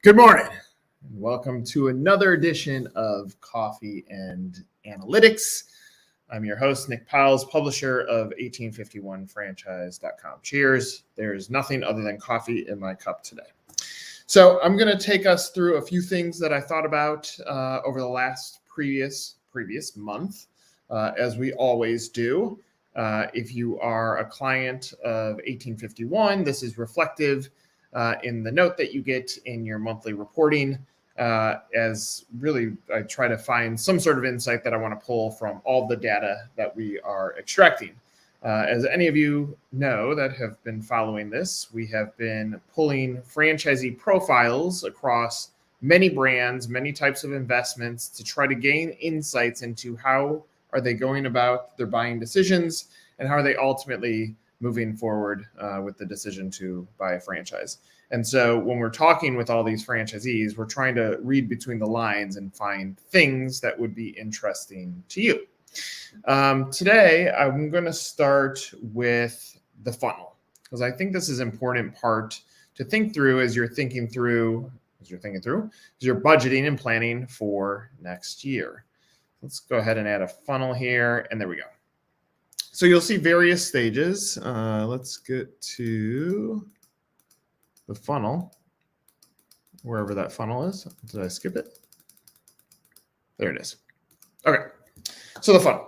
Good morning, and welcome to another edition of Coffee and Analytics. I'm your host, Nick Piles, publisher of 1851franchise.com. Cheers. There's nothing other than coffee in my cup today. So I'm going to take us through a few things that I thought about over the last previous month, as we always do. If you are a client of 1851, this is reflective in the note that you get in your monthly reporting, as really I try to find some sort of insight that I want to pull from all the data that we are extracting. As any of you know that have been following this, we have been pulling franchisee profiles across many brands, many types of investments to try to gain insights into how are they going about their buying decisions and how are they ultimately moving forward with the decision to buy a franchise. And so when we're talking with all these franchisees, we're trying to read between the lines and find things that would be interesting to you. Today, I'm going to start with the funnel, because I think this is an important part to think through as you're budgeting and planning for next year. Let's go ahead and add a funnel here, and there we go. So you'll see various stages. Let's get to the funnel, wherever that funnel is. Did I skip it? There it is. Okay, so the funnel.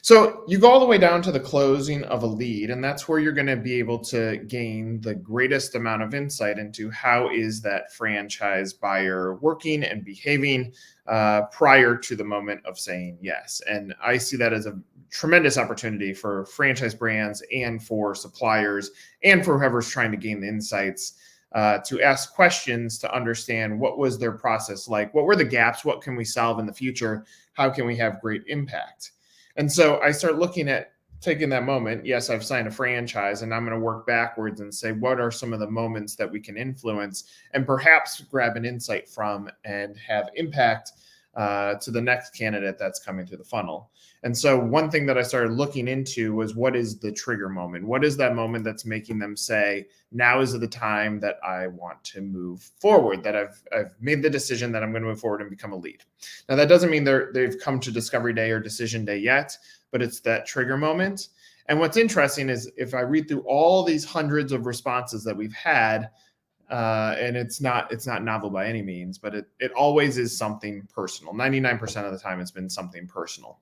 So you go all the way down to the closing of a lead, and that's where you're going to be able to gain the greatest amount of insight into how is that franchise buyer working and behaving prior to the moment of saying yes. And I see that as a tremendous opportunity for franchise brands and for suppliers and for whoever's trying to gain the insights to ask questions to understand what was their process like, what were the gaps, what can we solve in the future, how can we have great impact. And so I start looking at taking that moment. Yes, I've signed a franchise, and I'm going to work backwards and say, what are some of the moments that we can influence and perhaps grab an insight from and have impact to the next candidate that's coming through the funnel. And so one thing that I started looking into was, what is the trigger moment? What is that moment that's making them say, now is the time that I want to move forward, that I've made the decision that I'm going to move forward and become a lead. Now, that doesn't mean they've come to discovery day or decision day yet, but it's that trigger moment. And what's interesting is if I read through all these hundreds of responses that we've had, and it's not novel by any means, but it always is something personal. 99% of the time it's been something personal.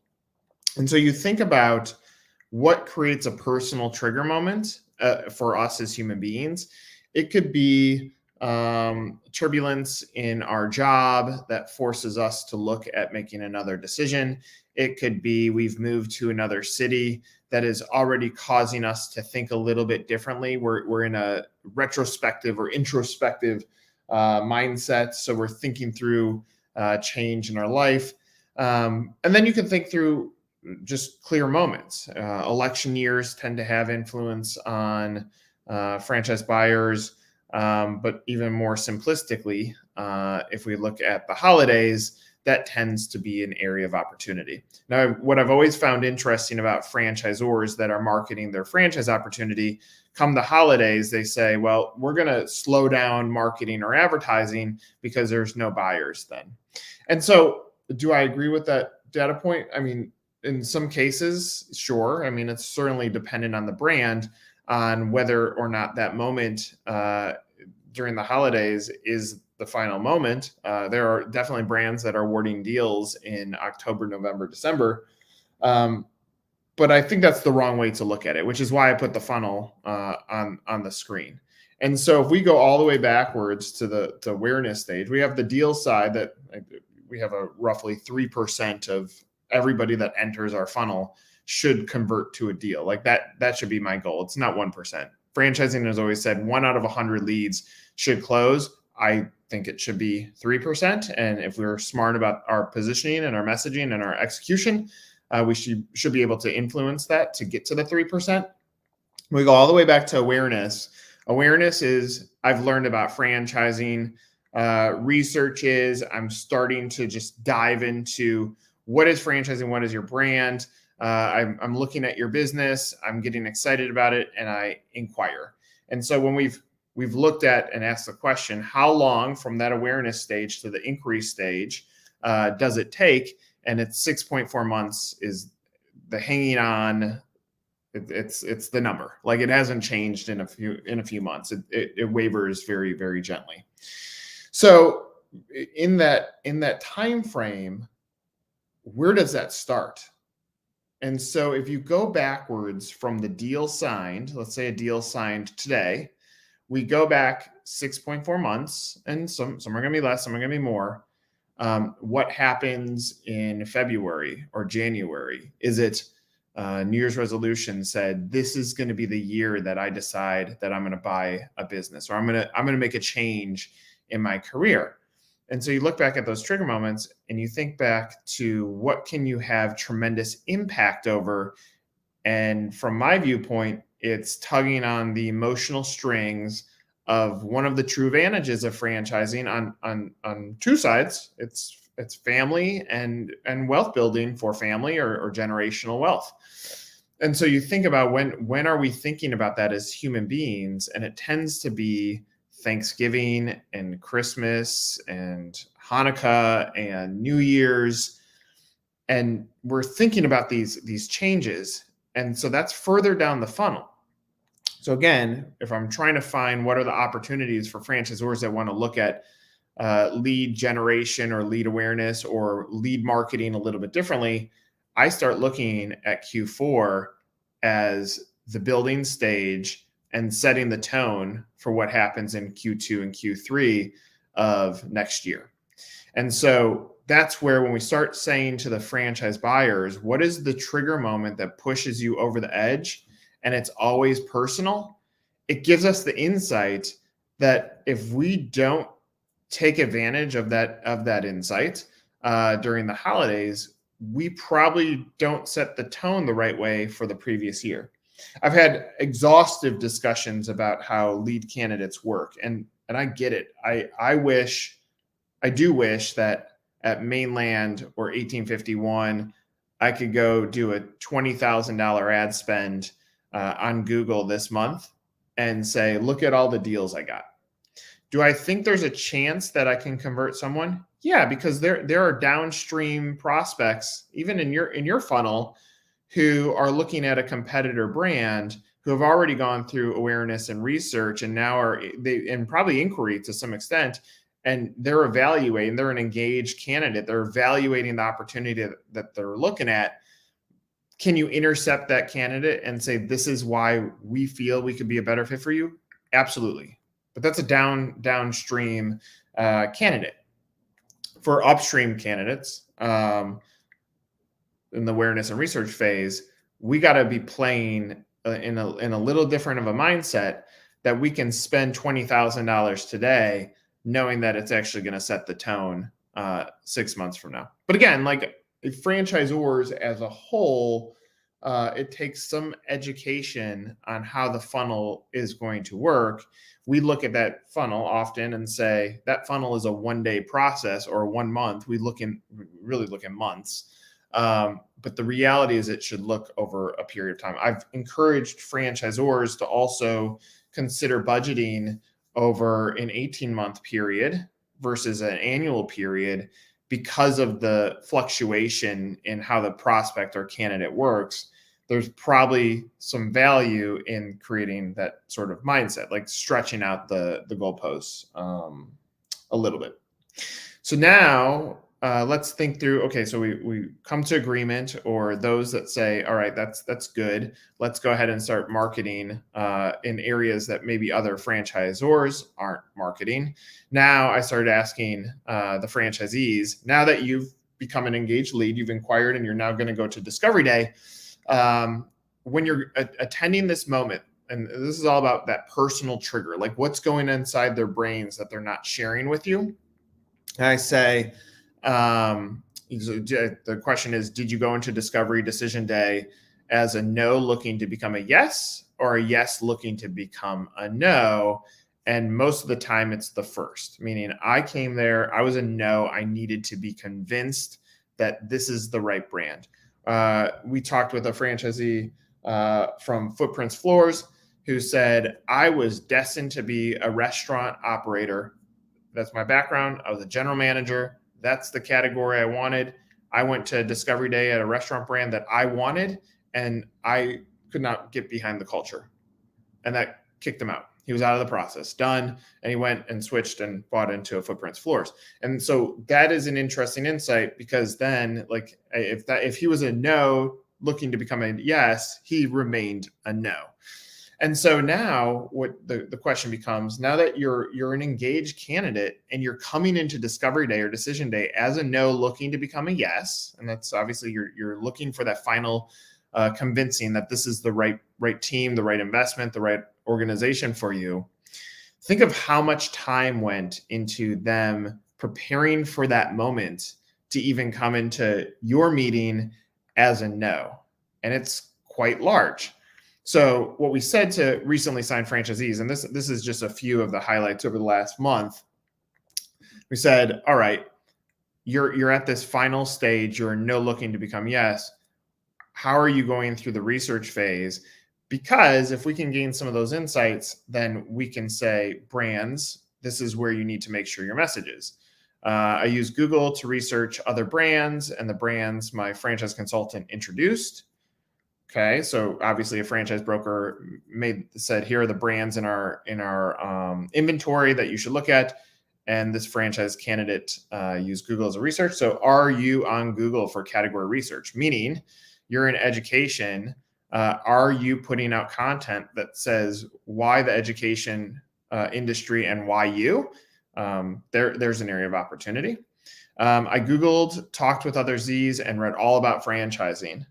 And so you think about what creates a personal trigger moment for us as human beings. It could be turbulence in our job that forces us to look at making another decision. It could be we've moved to another city that is already causing us to think a little bit differently. We're in a retrospective or introspective mindset. So we're thinking through change in our life. And then you can think through just clear moments. Election years tend to have influence on franchise buyers. But even more simplistically, if we look at the holidays, that tends to be an area of opportunity. Now, what I've always found interesting about franchisors that are marketing their franchise opportunity, come the holidays, they say, well, we're going to slow down marketing or advertising because there's no buyers then. And so do I agree with that data point? I mean, in some cases, sure. I mean, it's certainly dependent on the brand on whether or not that moment during the holidays is the final moment. There are definitely brands that are awarding deals in October, November, December. But I think that's the wrong way to look at it, which is why I put the funnel on the screen. And so if we go all the way backwards to the awareness stage, we have the deal side that we have a roughly 3% of everybody that enters our funnel should convert to a deal. Like that should be my goal. It's not 1%. Franchising has always said 1 out of 100 leads should close. I think it should be 3%. And if we're smart about our positioning and our messaging and our execution, we should be able to influence that to get to the 3%. We go all the way back to awareness. Awareness is, I've learned about franchising. Research is, I'm starting to just dive into what is franchising, what is your brand. I'm looking at your business, I'm getting excited about it, and I inquire. And so when we've we've looked at and asked the question, how long from that awareness stage to the inquiry stage does it take? And it's 6.4 months is the hanging on. It's the number. Like, it hasn't changed in a few months. It wavers very, very gently. So in that time frame, where does that start? And so if you go backwards from the deal signed, let's say a deal signed today, we go back 6.4 months, and some are going to be less, some are going to be more. What happens in February or January? Is it New Year's resolution said, this is going to be the year that I decide that I'm going to buy a business, or I'm going to make a change in my career? And so you look back at those trigger moments and you think back to what can you have tremendous impact over. And from my viewpoint, it's tugging on the emotional strings of one of the true advantages of franchising on two sides. It's family and wealth building for family or generational wealth. And so you think about when are we thinking about that as human beings? And it tends to be Thanksgiving and Christmas and Hanukkah and New Year's. And we're thinking about these changes. And so that's further down the funnel. So again, if I'm trying to find what are the opportunities for franchisors that want to look at lead generation or lead awareness or lead marketing a little bit differently, I start looking at Q4 as the building stage and setting the tone for what happens in Q2 and Q3 of next year. And so that's where, when we start saying to the franchise buyers, what is the trigger moment that pushes you over the edge? And it's always personal. It gives us the insight that if we don't take advantage of that insight during the holidays, we probably don't set the tone the right way for the previous year. I've had exhaustive discussions about how lead candidates work, and I get it. I do wish that at Mainland or 1851, I could go do a $20,000 ad spend on Google this month and say, look at all the deals I got. Do I think there's a chance that I can convert someone? Yeah, because there are downstream prospects, even in your funnel, who are looking at a competitor brand, who have already gone through awareness and research, and now and probably inquiry to some extent, and they're evaluating. They're an engaged candidate. They're evaluating the opportunity that they're looking at. Can you intercept that candidate and say, this is why we feel we could be a better fit for you? Absolutely. But that's a downstream candidate. For upstream candidates, in the awareness and research phase, we got to be playing in a little different of a mindset, that we can spend $20,000 today, knowing that it's actually going to set the tone 6 months from now. But again, like franchisors as a whole, it takes some education on how the funnel is going to work. We look at that funnel often and say that funnel is a one-day process or 1 month. We really look at months. But the reality is it should look over a period of time. I've encouraged franchisors to also consider budgeting over an 18-month period versus an annual period, because of the fluctuation in how the prospect or candidate works. There's probably some value in creating that sort of mindset, like stretching out the goalposts a little bit. So now let's think through, okay, so we come to agreement, or those that say, all right, that's good. Let's go ahead and start marketing in areas that maybe other franchisors aren't marketing. Now I started asking the franchisees, now that you've become an engaged lead, you've inquired, and you're now going to go to Discovery Day. When you're attending this moment, and this is all about that personal trigger, like what's going inside their brains that they're not sharing with you. And I say, the question is, did you go into Discovery Decision Day as a no looking to become a yes, or a yes looking to become a no? And most of the time it's the first, meaning I came there, I was a no, I needed to be convinced that this is the right brand. We talked with a franchisee from Footprints Floors, who said, I was destined to be a restaurant operator. That's my background. I was a general manager. That's the category I wanted. I went to Discovery Day at a restaurant brand that I wanted, and I could not get behind the culture. And that kicked him out. He was out of the process, done. And he went and switched and bought into a Footprints Floors. And so that is an interesting insight, because then, like, if he was a no looking to become a yes, he remained a no. And so now what the question becomes, now that you're an engaged candidate and you're coming into Discovery Day or Decision Day as a no looking to become a yes, and that's obviously you're looking for that final convincing that this is the right team, the right investment, the right organization for you. Think of how much time went into them preparing for that moment to even come into your meeting as a no. And it's quite large. So what we said to recently signed franchisees, and this is just a few of the highlights over the last month, we said, all right, you're at this final stage, you're no looking to become yes. How are you going through the research phase? Because if we can gain some of those insights, then we can say, brands, this is where you need to make sure your message is. I use Google to research other brands, and the brands my franchise consultant introduced. Okay, so obviously a franchise broker said, here are the brands in our inventory that you should look at. And this franchise candidate used Google as a research. So are you on Google for category research? Meaning you're in education. Are you putting out content that says why the education industry and why you? There's an area of opportunity. I Googled, talked with other Zs, and read all about franchising.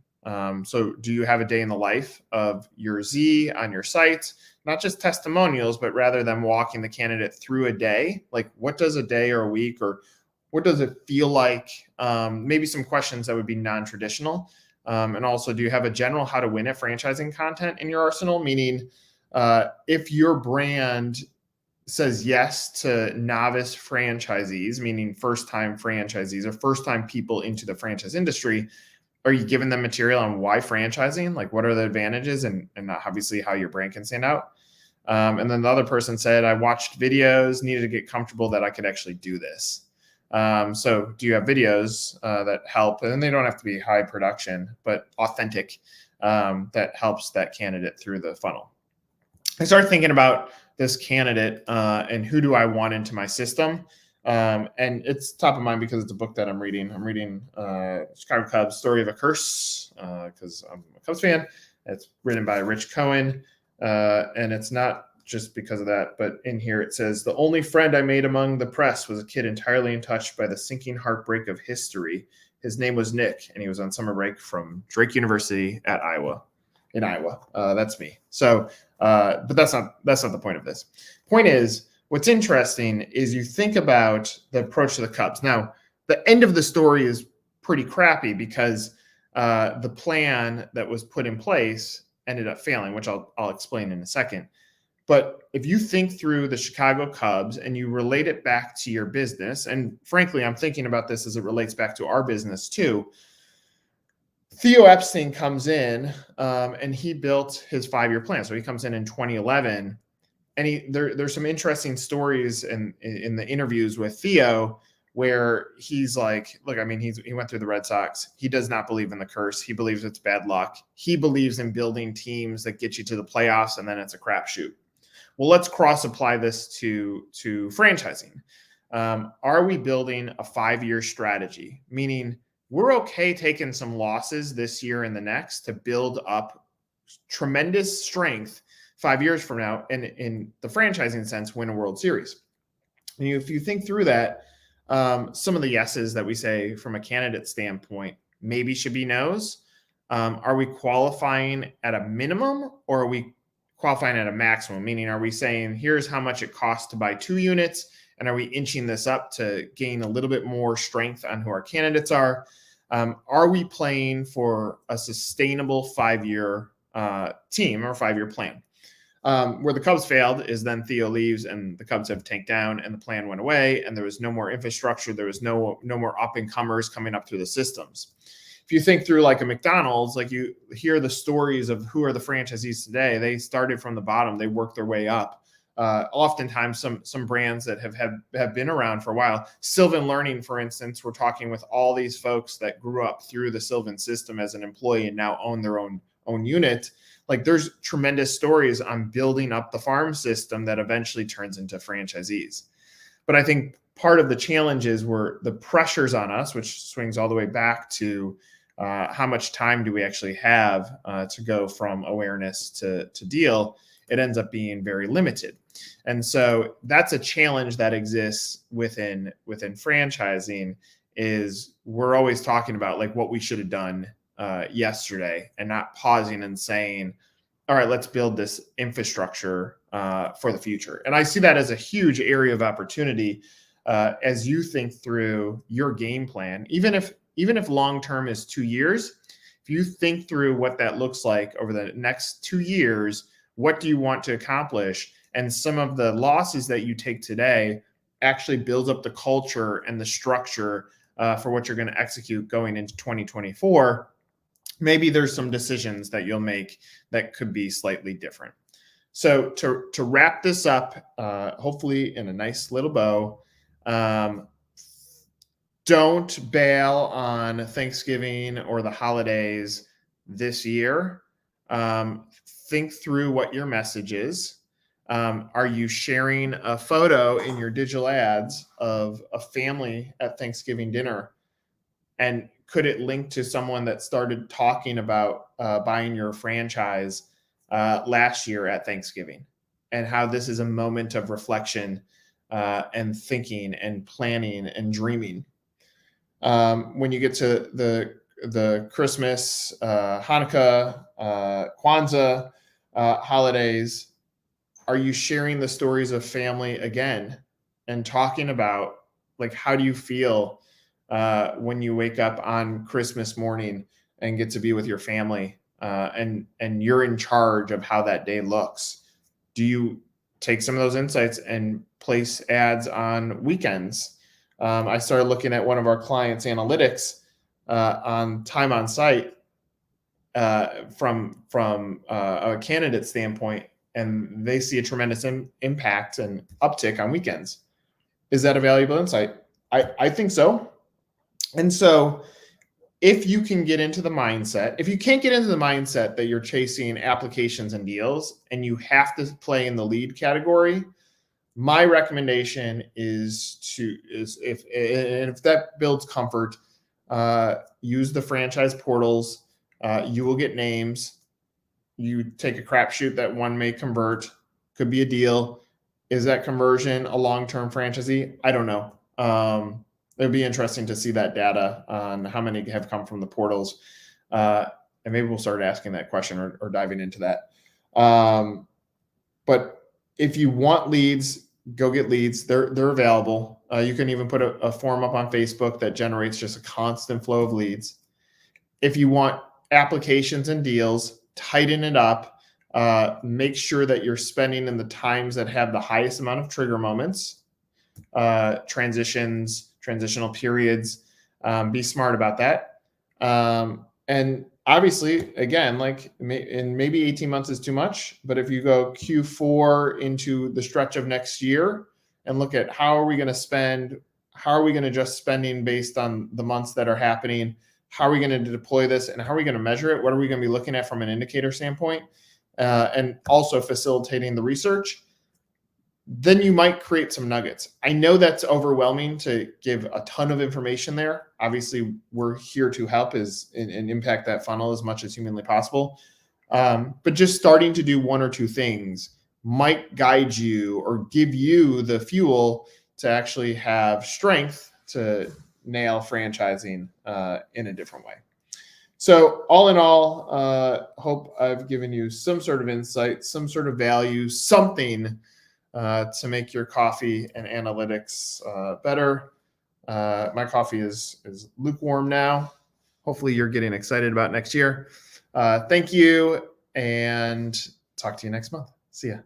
So do you have a day in the life of your Z on your site? Not just testimonials, but rather them walking the candidate through a day. Like, what does a day or a week, or what does it feel like? Maybe some questions that would be non-traditional. And also, do you have a general how to win at franchising content in your arsenal? Meaning, if your brand says yes to novice franchisees, meaning first-time franchisees or first-time people into the franchise industry, are you giving them material on why franchising? Like, what are the advantages, and obviously how your brand can stand out? And then the other person said, I watched videos, needed to get comfortable that I could actually do this. So do you have videos that help? And they don't have to be high production, but authentic, that helps that candidate through the funnel. I started thinking about this candidate and who do I want into my system? And it's top of mind because it's a book that I'm reading. I'm reading Chicago Cubs, Story of a Curse, because I'm a Cubs fan. It's written by Rich Cohen. And it's not just because of that, but in here it says, the only friend I made among the press was a kid entirely untouched by the sinking heartbreak of history. His name was Nick, and he was on summer break from Drake University in Iowa. That's me. So, but that's not the point of this. Point is, what's interesting is you think about the approach to the Cubs. Now, the end of the story is pretty crappy because the plan that was put in place ended up failing, which I'll explain in a second. But if you think through the Chicago Cubs and you relate it back to your business, and frankly, I'm thinking about this as it relates back to our business too. Theo Epstein comes in and he built his 5-year plan. So he comes in 2011, and there's some interesting stories in the interviews with Theo where he's like, look, I mean, he went through the Red Sox. He does not believe in the curse. He believes it's bad luck. He believes in building teams that get you to the playoffs, and then it's a crapshoot. Well, let's cross-apply this to franchising. Are we building a 5-year strategy? Meaning we're okay taking some losses this year and the next to build up tremendous strength 5 years from now, and in the franchising sense, win a World Series. And if you think through that, some of the yeses that we say from a candidate standpoint maybe should be nos. Are we qualifying at a minimum, or are we qualifying at a maximum? Meaning, are we saying here's how much it costs to buy 2 units, and are we inching this up to gain a little bit more strength on who our candidates are? Are we playing for a sustainable 5-year team or 5-year plan? Where the Cubs failed is then Theo leaves and the Cubs have tanked down and the plan went away and there was no more infrastructure. There was no more up and comers coming up through the systems. if you think through like a McDonald's, like you hear the stories of who are the franchisees today. They started from the bottom, they worked their way up. Oftentimes some brands that have been around for a while. Sylvan Learning, for instance, we're talking with all these folks that grew up through the Sylvan system as an employee and now own their own unit. Like there's tremendous stories on building up the farm system that eventually turns into franchisees. But I think part of the challenges were the pressures on us, which swings all the way back to how much time do we actually have to go from awareness to deal. It ends up being very limited. And so that's a challenge that exists within franchising, is we're always talking about like what we should have done yesterday and not pausing and saying, all right, let's build this infrastructure for the future. And I see that as a huge area of opportunity as you think through your game plan, even if long-term is 2 years, if you think through what that looks like over the next 2 years, what do you want to accomplish? And some of the losses that you take today actually builds up the culture and the structure for what you're going to execute going into 2024. Maybe there's some decisions that you'll make that could be slightly different. So to wrap this up, hopefully in a nice little bow, don't bail on Thanksgiving or the holidays this year. Think through what your message is. Are you sharing a photo in your digital ads of a family at Thanksgiving dinner? And could it link to someone that started talking about buying your franchise last year at Thanksgiving, and how this is a moment of reflection and thinking and planning and dreaming? When you get to the Christmas, Hanukkah, Kwanzaa holidays, are you sharing the stories of family again and talking about like, how do you feel when you wake up on Christmas morning and get to be with your family and you're in charge of how that day looks? Do you take some of those insights and place ads on weekends? I started looking at one of our clients' analytics on time on site from a candidate standpoint, and they see a tremendous impact and uptick on weekends. Is that a valuable insight? I think so. And so if you can get into the mindset, if you can't get into the mindset that you're chasing applications and deals and you have to play in the lead category, my recommendation is if that builds comfort, use the franchise portals. You will get names. You take a crapshoot that one may convert, could be a deal. Is that conversion a long-term franchisee? I don't know. It'd be interesting to see that data on how many have come from the portals. And maybe we'll start asking that question or diving into that. But if you want leads, go get leads. They're available. You can even put a form up on Facebook that generates just a constant flow of leads. If you want applications and deals, tighten it up. Make sure that you're spending in the times that have the highest amount of trigger moments, transitional periods. Be smart about that. And obviously, again, like maybe 18 months is too much, but if you go Q4 into the stretch of next year and look at how are we going to spend, how are we going to adjust spending based on the months that are happening, how are we going to deploy this, and how are we going to measure it? What are we going to be looking at from an indicator standpoint? And also facilitating the research, then you might create some nuggets. I know that's overwhelming to give a ton of information there. Obviously, we're here to help and impact that funnel as much as humanly possible. But just starting to do one or two things might guide you or give you the fuel to actually have strength to nail franchising in a different way. So all in all, hope I've given you some sort of insight, some sort of value, something to make your coffee and analytics better. My coffee is lukewarm now. Hopefully you're getting excited about next year. Thank you, and talk to you next month. See ya.